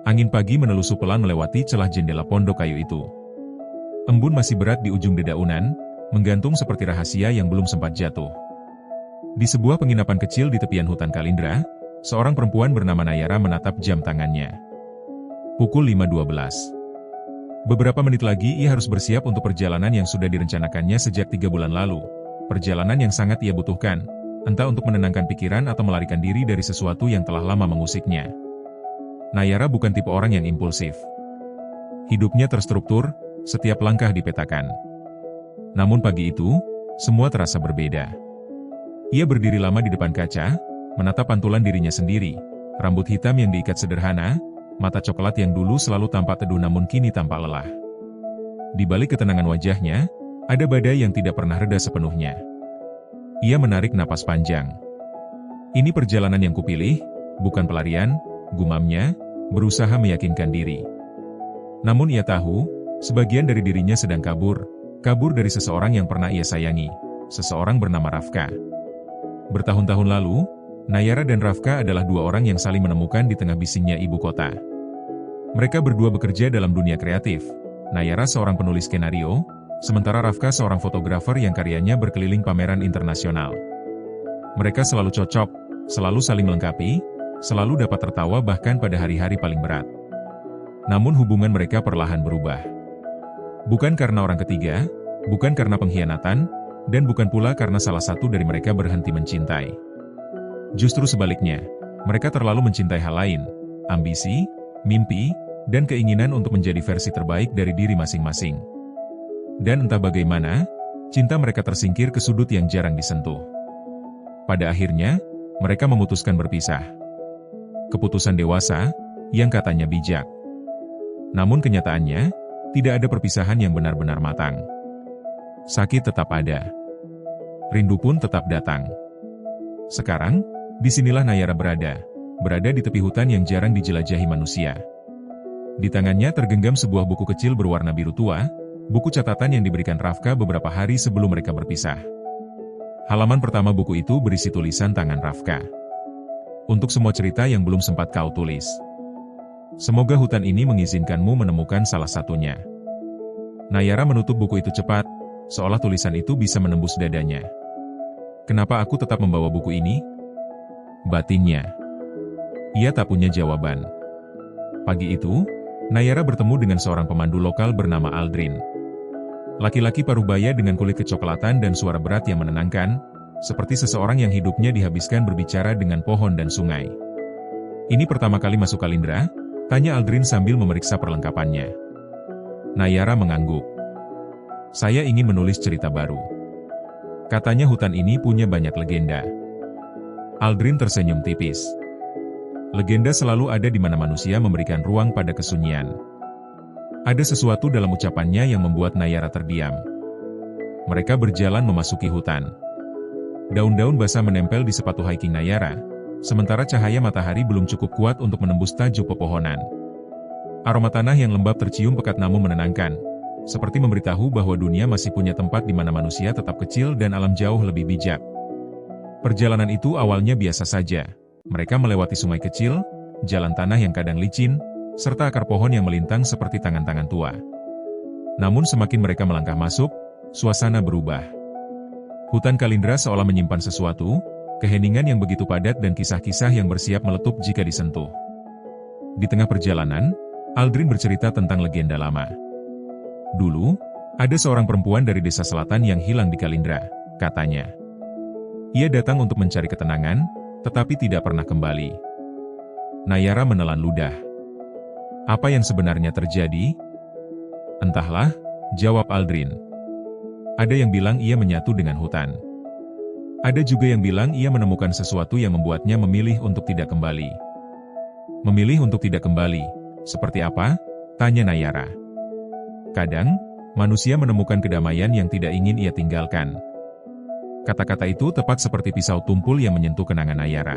Angin pagi menelusup pelan melewati celah jendela pondok kayu itu. Embun masih berat di ujung dedaunan, menggantung seperti rahasia yang belum sempat jatuh. Di sebuah penginapan kecil di tepian hutan Kalindra, seorang perempuan bernama Nayara menatap jam tangannya. Pukul 5.12. Beberapa menit lagi ia harus bersiap untuk perjalanan yang sudah direncanakannya sejak 3 bulan lalu. Perjalanan yang sangat ia butuhkan, entah untuk menenangkan pikiran atau melarikan diri dari sesuatu yang telah lama mengusiknya. Nayara bukan tipe orang yang impulsif. Hidupnya terstruktur, setiap langkah dipetakan. Namun pagi itu, semua terasa berbeda. Ia berdiri lama di depan kaca, menatap pantulan dirinya sendiri, rambut hitam yang diikat sederhana, mata coklat yang dulu selalu tampak teduh namun kini tampak lelah. Di balik ketenangan wajahnya, ada badai yang tidak pernah reda sepenuhnya. Ia menarik napas panjang. Ini perjalanan yang kupilih, bukan pelarian, gumamnya, berusaha meyakinkan diri. Namun ia tahu, sebagian dari dirinya sedang kabur dari seseorang yang pernah ia sayangi, seseorang bernama Rafka. Bertahun-tahun lalu, Nayara dan Rafka adalah dua orang yang saling menemukan di tengah bisingnya ibu kota. Mereka berdua bekerja dalam dunia kreatif. Nayara seorang penulis skenario, sementara Rafka seorang fotografer yang karyanya berkeliling pameran internasional. Mereka selalu cocok, selalu saling melengkapi, selalu dapat tertawa bahkan pada hari-hari paling berat. Namun hubungan mereka perlahan berubah. Bukan karena orang ketiga, bukan karena pengkhianatan, dan bukan pula karena salah satu dari mereka berhenti mencintai. Justru sebaliknya, mereka terlalu mencintai hal lain, ambisi, mimpi, dan keinginan untuk menjadi versi terbaik dari diri masing-masing. Dan entah bagaimana, cinta mereka tersingkir ke sudut yang jarang disentuh. Pada akhirnya, mereka memutuskan berpisah. Keputusan dewasa, yang katanya bijak. Namun kenyataannya, tidak ada perpisahan yang benar-benar matang. Sakit tetap ada. Rindu pun tetap datang. Sekarang, disinilah Nayara berada di tepi hutan yang jarang dijelajahi manusia. Di tangannya tergenggam sebuah buku kecil berwarna biru tua, buku catatan yang diberikan Rafka beberapa hari sebelum mereka berpisah. Halaman pertama buku itu berisi tulisan tangan Rafka. Untuk semua cerita yang belum sempat kau tulis. Semoga hutan ini mengizinkanmu menemukan salah satunya. Nayara menutup buku itu cepat, seolah tulisan itu bisa menembus dadanya. Kenapa aku tetap membawa buku ini? Batinnya. Ia tak punya jawaban. Pagi itu, Nayara bertemu dengan seorang pemandu lokal bernama Aldrin. Laki-laki parubaya dengan kulit kecoklatan dan suara berat yang menenangkan, seperti seseorang yang hidupnya dihabiskan berbicara dengan pohon dan sungai. Ini pertama kali masuk Kalindra? Tanya Aldrin sambil memeriksa perlengkapannya. Nayara mengangguk. Saya ingin menulis cerita baru. Katanya hutan ini punya banyak legenda. Aldrin tersenyum tipis. Legenda selalu ada di mana manusia memberikan ruang pada kesunyian. Ada sesuatu dalam ucapannya yang membuat Nayara terdiam. Mereka berjalan memasuki hutan. Daun-daun basah menempel di sepatu hiking Nayara, sementara cahaya matahari belum cukup kuat untuk menembus tajuk pepohonan. Aroma tanah yang lembab tercium pekat namun menenangkan, seperti memberitahu bahwa dunia masih punya tempat di mana manusia tetap kecil dan alam jauh lebih bijak. Perjalanan itu awalnya biasa saja. Mereka melewati sungai kecil, jalan tanah yang kadang licin, serta akar pohon yang melintang seperti tangan-tangan tua. Namun semakin mereka melangkah masuk, suasana berubah. Hutan Kalindra seolah menyimpan sesuatu, keheningan yang begitu padat dan kisah-kisah yang bersiap meletup jika disentuh. Di tengah perjalanan, Aldrin bercerita tentang legenda lama. Dulu, ada seorang perempuan dari desa selatan yang hilang di Kalindra, katanya. Ia datang untuk mencari ketenangan, tetapi tidak pernah kembali. Nayara menelan ludah. Apa yang sebenarnya terjadi? Entahlah, jawab Aldrin. Ada yang bilang ia menyatu dengan hutan. Ada juga yang bilang ia menemukan sesuatu yang membuatnya memilih untuk tidak kembali. Memilih untuk tidak kembali, seperti apa? Tanya Nayara. Kadang, manusia menemukan kedamaian yang tidak ingin ia tinggalkan. Kata-kata itu tepat seperti pisau tumpul yang menyentuh kenangan Nayara.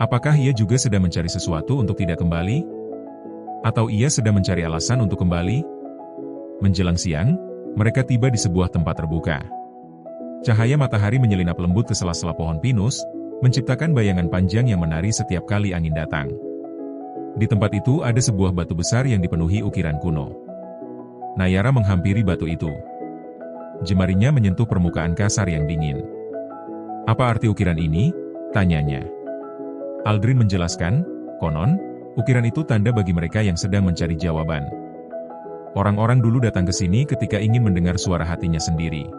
Apakah ia juga sedang mencari sesuatu untuk tidak kembali? Atau ia sedang mencari alasan untuk kembali? Menjelang siang, mereka tiba di sebuah tempat terbuka. Cahaya matahari menyelinap lembut ke sela-sela pohon pinus, menciptakan bayangan panjang yang menari setiap kali angin datang. Di tempat itu ada sebuah batu besar yang dipenuhi ukiran kuno. Nayara menghampiri batu itu. Jemarinya menyentuh permukaan kasar yang dingin. "Apa arti ukiran ini?" tanyanya. Aldrin menjelaskan, konon, ukiran itu tanda bagi mereka yang sedang mencari jawaban. Orang-orang dulu datang ke sini ketika ingin mendengar suara hatinya sendiri.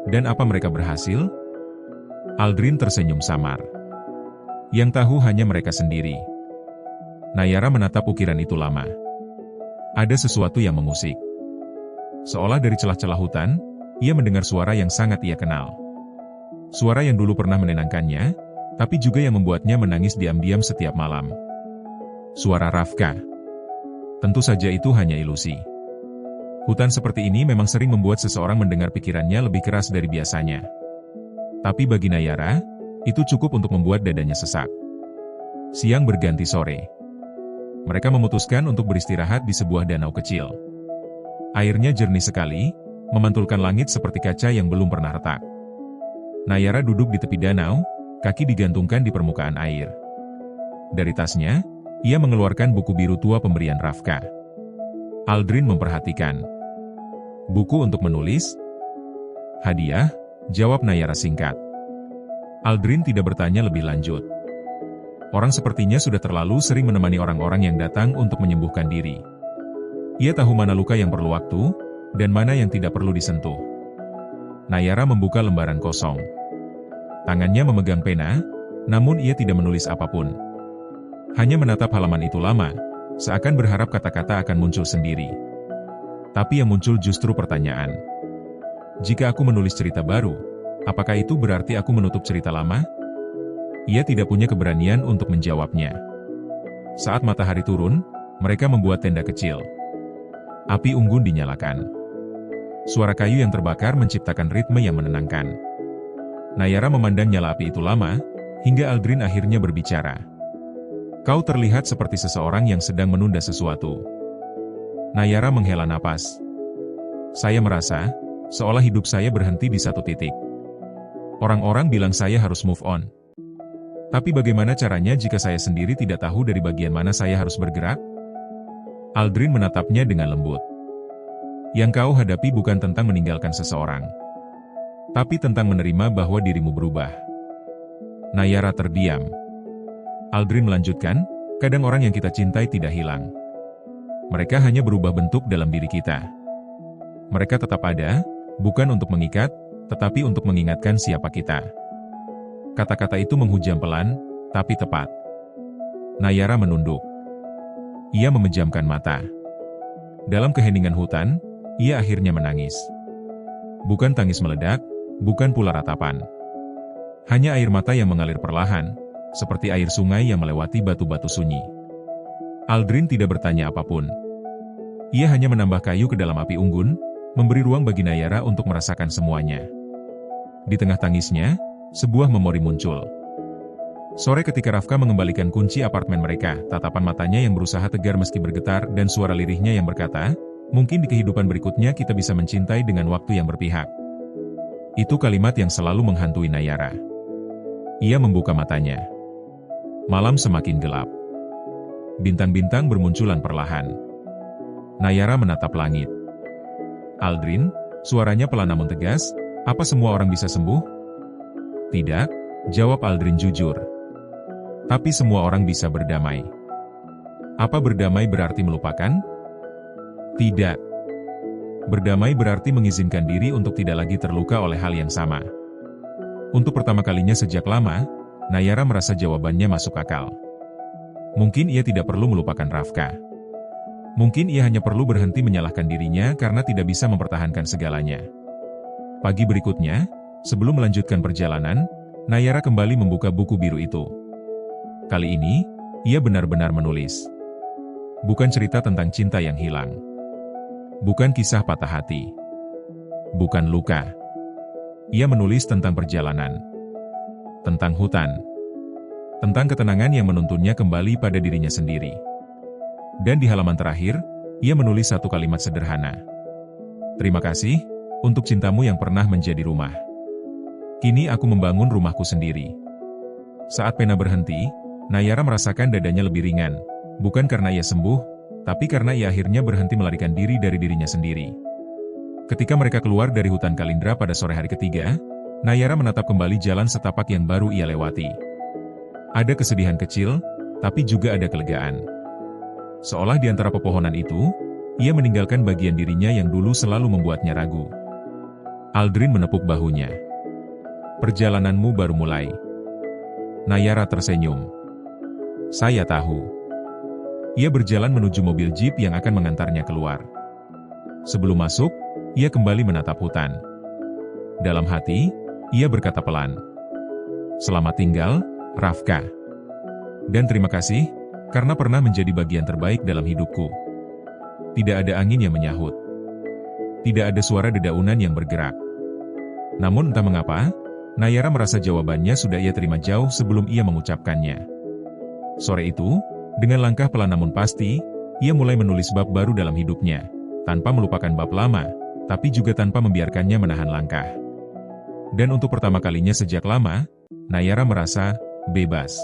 Dan apa mereka berhasil? Aldrin tersenyum samar. Yang tahu hanya mereka sendiri. Nayara menatap ukiran itu lama. Ada sesuatu yang mengusik. Seolah dari celah-celah hutan, ia mendengar suara yang sangat ia kenal. Suara yang dulu pernah menenangkannya, tapi juga yang membuatnya menangis diam-diam setiap malam. Suara Ravka. Tentu saja itu hanya ilusi. Hutan seperti ini memang sering membuat seseorang mendengar pikirannya lebih keras dari biasanya. Tapi bagi Nayara, itu cukup untuk membuat dadanya sesak. Siang berganti sore. Mereka memutuskan untuk beristirahat di sebuah danau kecil. Airnya jernih sekali, memantulkan langit seperti kaca yang belum pernah retak. Nayara duduk di tepi danau, kaki digantungkan di permukaan air. Dari tasnya, ia mengeluarkan buku biru tua pemberian Ravka. Aldrin memperhatikan. "Buku untuk menulis?" "Hadiah," jawab Nayara singkat. Aldrin tidak bertanya lebih lanjut. Orang sepertinya sudah terlalu sering menemani orang-orang yang datang untuk menyembuhkan diri. Ia tahu mana luka yang perlu waktu, dan mana yang tidak perlu disentuh. Nayara membuka lembaran kosong. Tangannya memegang pena, namun ia tidak menulis apapun. Hanya menatap halaman itu lama, seakan berharap kata-kata akan muncul sendiri. Tapi yang muncul justru pertanyaan. Jika aku menulis cerita baru, apakah itu berarti aku menutup cerita lama? Ia tidak punya keberanian untuk menjawabnya. Saat matahari turun, mereka membuat tenda kecil. Api unggun dinyalakan. Suara kayu yang terbakar menciptakan ritme yang menenangkan. Nayara memandang nyala api itu lama, hingga Aldrin akhirnya berbicara. "Kau terlihat seperti seseorang yang sedang menunda sesuatu." Nayara menghela napas. "Saya merasa, seolah hidup saya berhenti di satu titik. Orang-orang bilang saya harus move on. Tapi bagaimana caranya jika saya sendiri tidak tahu dari bagian mana saya harus bergerak?" Aldrin menatapnya dengan lembut. "Yang kau hadapi bukan tentang meninggalkan seseorang, tapi tentang menerima bahwa dirimu berubah." Nayara terdiam. Aldrin melanjutkan, "Kadang orang yang kita cintai tidak hilang. Mereka hanya berubah bentuk dalam diri kita. Mereka tetap ada, bukan untuk mengikat, tetapi untuk mengingatkan siapa kita." Kata-kata itu menghujam pelan, tapi tepat. Nayara menunduk. Ia memejamkan mata. Dalam keheningan hutan, ia akhirnya menangis. Bukan tangis meledak, bukan pula ratapan. Hanya air mata yang mengalir perlahan, seperti air sungai yang melewati batu-batu sunyi. Aldrin tidak bertanya apapun. Ia hanya menambah kayu ke dalam api unggun, memberi ruang bagi Nayara untuk merasakan semuanya. Di tengah tangisnya, sebuah memori muncul. Sore ketika Ravka mengembalikan kunci apartemen mereka, tatapan matanya yang berusaha tegar meski bergetar dan suara lirihnya yang berkata, "Mungkin di kehidupan berikutnya kita bisa mencintai dengan waktu yang berpihak." Itu kalimat yang selalu menghantui Nayara. Ia membuka matanya. Malam semakin gelap. Bintang-bintang bermunculan perlahan. Nayara menatap langit. "Aldrin," suaranya pelan namun tegas, "apa semua orang bisa sembuh?" "Tidak," jawab Aldrin jujur. "Tapi semua orang bisa berdamai." "Apa berdamai berarti melupakan?" "Tidak. Berdamai berarti mengizinkan diri untuk tidak lagi terluka oleh hal yang sama." Untuk pertama kalinya sejak lama, Nayara merasa jawabannya masuk akal. Mungkin ia tidak perlu melupakan Ravka. Mungkin ia hanya perlu berhenti menyalahkan dirinya karena tidak bisa mempertahankan segalanya. Pagi berikutnya, sebelum melanjutkan perjalanan, Nayara kembali membuka buku biru itu. Kali ini, ia benar-benar menulis. Bukan cerita tentang cinta yang hilang. Bukan kisah patah hati. Bukan luka. Ia menulis tentang perjalanan. Tentang hutan. Tentang ketenangan yang menuntunnya kembali pada dirinya sendiri. Dan di halaman terakhir, ia menulis satu kalimat sederhana. "Terima kasih, untuk cintamu yang pernah menjadi rumah. Kini aku membangun rumahku sendiri." Saat pena berhenti, Nayara merasakan dadanya lebih ringan. Bukan karena ia sembuh, tapi karena ia akhirnya berhenti melarikan diri dari dirinya sendiri. Ketika mereka keluar dari hutan Kalindra pada sore hari ketiga, Nayara menatap kembali jalan setapak yang baru ia lewati. Ada kesedihan kecil, tapi juga ada kelegaan. Seolah di antara pepohonan itu, ia meninggalkan bagian dirinya yang dulu selalu membuatnya ragu. Aldrin menepuk bahunya. Perjalananmu baru mulai. Nayara tersenyum. Saya tahu. Ia berjalan menuju mobil jeep yang akan mengantarnya keluar. Sebelum masuk, ia kembali menatap hutan. Dalam hati, ia berkata pelan. Selamat tinggal, Rafka. Dan terima kasih, karena pernah menjadi bagian terbaik dalam hidupku. Tidak ada angin yang menyahut. Tidak ada suara dedaunan yang bergerak. Namun entah mengapa, Nayara merasa jawabannya sudah ia terima jauh sebelum ia mengucapkannya. Sore itu, dengan langkah pelan namun pasti, ia mulai menulis bab baru dalam hidupnya, tanpa melupakan bab lama, tapi juga tanpa membiarkannya menahan langkah. Dan untuk pertama kalinya sejak lama, Nayara merasa bebas.